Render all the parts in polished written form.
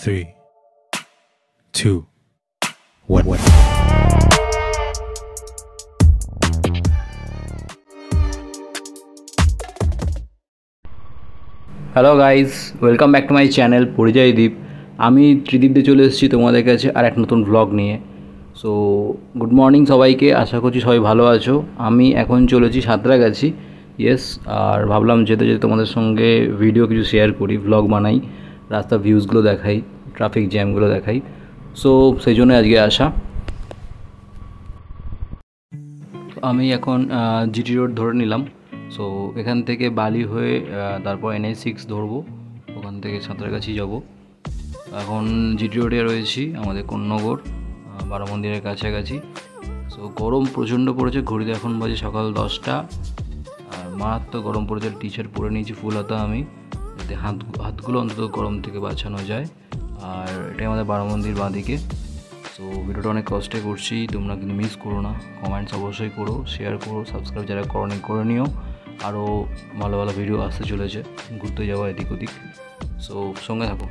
3, 2, 1. Hello guys, welcome back to my channel পরিযায়ী দ্বীপ। আমি ত্রিদীপ দিয়ে চলে এসেছি তোমাদের কাছে আর এক নতুন ভ্লগ নিয়ে। সো গুড মর্নিং সবাইকে, আশা করছি সবাই ভালো আছো। আমি এখন চলেছি সাঁতরাগাছি, ইয়েস। আর ভাবলাম যেতে যেতে তোমাদের সঙ্গে ভিডিও কিছু শেয়ার করি, ভ্লগ বানাই, রাস্তার ভিউজগুলো দেখাই, ট্রাফিক জ্যামগুলো দেখাই। সো সেই জন্য আজকে আসা। আমি এখন জিটি রোড ধরে নিলাম। সো এখান থেকে বালি হয়ে তারপর NH6 ধরবো, ওখান থেকে সাঁতরাগাছি যাব। এখন জিটি রোডে রয়েছি, আমাদের কোন্নগর বারো মন্দিরের কাছাকাছি। সো গরম প্রচণ্ড পড়েছে, ঘড়িতে এখন বাজে সকাল 10টা। আর মারাত্মক গরম পড়েছে, টি শার্ট পরে নিয়েছি ফুল হাতা আমি, যাতে হাতগুলো অন্তত গরম থেকে বাঁচানো যায়। আর এটাই আমাদের বারো মন্দির বাঁদিকে। সো ভিডিওটা অনেক কষ্টে করছি, তোমরা কিন্তু মিস করো না। কমেন্টস অবশ্যই করো, শেয়ার করো, সাবস্ক্রাইব যারা করনি করে নিও। আরও ভালো ভালো ভিডিও আসতে চলেছে, ঘুরতে যাওয়া এদিক ওদিক। সো সঙ্গে থাকো।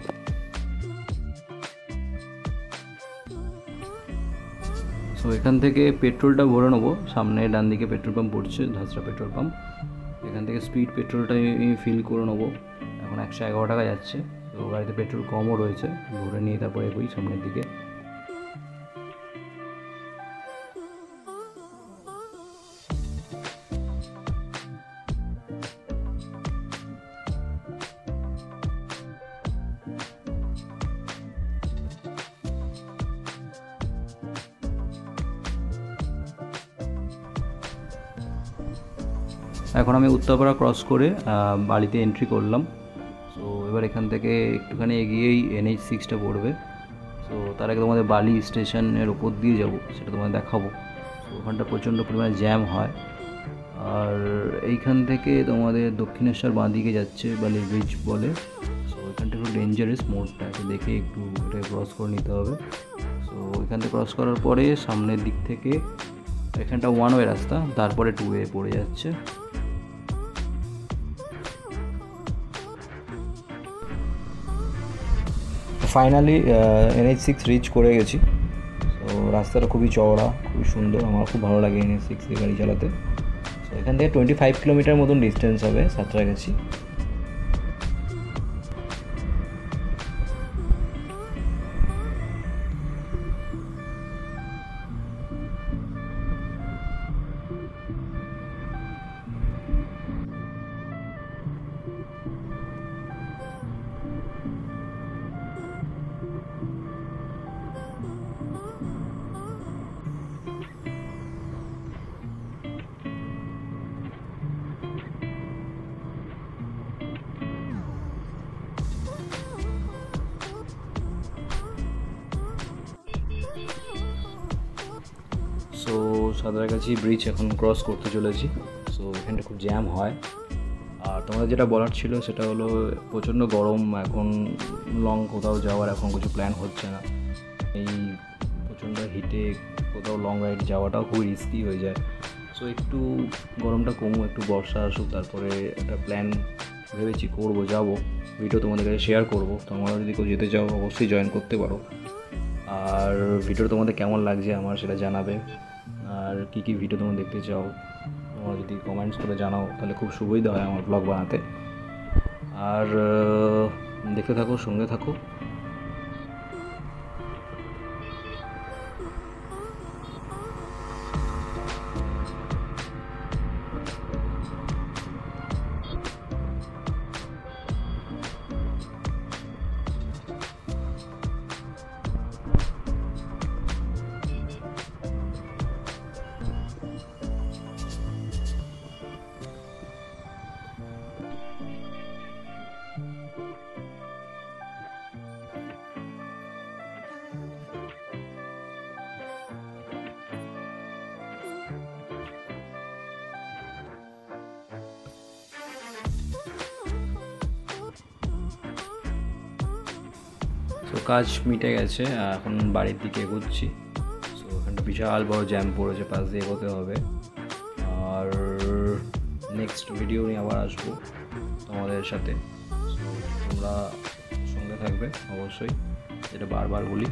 সো এখান থেকে পেট্রোলটা ভরে নেবো, সামনে ডান দিকে পেট্রোল পাম্প পড়ছে, ধাসরা পেট্রোল পাম্প। এখান থেকে স্পিড পেট্রোলটা আমি ফিল করে নেবো। এখন 111 টাকা যাচ্ছে, তো গাড়িতে পেট্রোল কমও রয়েছে, ভরে নিয়ে তারপরে এগোই সামনের দিকে। এখন আমি উত্তরপাড়া ক্রস করে বাড়িতে এন্ট্রি করলাম। সো এবার এখান থেকে একটুখানি এগিয়েই NH6টা পড়বে। সো তার আগে তোমাদের বালি স্টেশনের ওপর দিয়ে যাব, সেটা তোমাদের দেখাবো। তো ওখানটা প্রচণ্ড পরিমাণে জ্যাম হয়। আর এইখান থেকে তোমাদের দক্ষিণেশ্বর বাঁদিকে যাচ্ছে, বালি ব্রিজ বলে। সো এখানটা একটু ডেঞ্জারাস, মোড়টা একটু দেখে একটু এটা ক্রস করে নিতে হবে। সো এখান থেকে ক্রস করার পরে সামনের দিক থেকে এখানটা ওয়ান ওয়ে রাস্তা, তারপরে টু ওয়ে পড়ে যাচ্ছে। ফাইনালি NH6 রিচ করে গেছি। তো রাস্তাটা খুবই চওড়া, খুবই সুন্দর, আমার খুব ভালো লাগে NH6 দিয়ে গাড়ি চালাতে। তো এখান থেকে 25 কিলোমিটার মতন ডিস্টেন্স হবে সাঁতরাগাছি। সো সাঁতরাগাছি ব্রিজ এখন ক্রস করতে চলেছি। সো এখানটা খুব জ্যাম হয়। আর তোমাদের যেটা বলার ছিল সেটা হলো, প্রচণ্ড গরম, এখন লং কোথাও যাওয়ার এখন কিছু প্ল্যান হচ্ছে না। এই প্রচণ্ড হিটে কোথাও লং রাইড যাওয়াটাও খুব রিস্কি হয়ে যায়। সো একটু গরমটা কমুক, একটু বর্ষা আসুক, তারপরে একটা প্ল্যান ভেবেছি করবো, যাবো। ভিডিও তোমাদের কাছে শেয়ার করবো, তোমরা যদি কেউ যেতে চাও অবশ্যই জয়েন করতে পারো। আর ভিডিও তোমাদের কেমন লাগছে আমার সেটা জানাবে। আর কী কী ভিডিও তোমরা দেখতে চাও তোমরা যদি কমেন্টস করে জানাও, তাহলে খুব সুবিধা হয় আমার ব্লগ বানাতে। আর দেখতে থাকো, সঙ্গে থাকো। তো কাজ মিটে গেছে, এখন বাড়ির দিকে এগোচ্ছি। সো ওখানটা বিশাল বড় জ্যাম পড়েছে, পাশ দিয়ে এগোতে হবে। আর নেক্সট ভিডিও নিয়ে আবার আসবো তোমাদের সাথে। সো তোমরা সঙ্গে থাকবে অবশ্যই। যেটা বারবার বলি।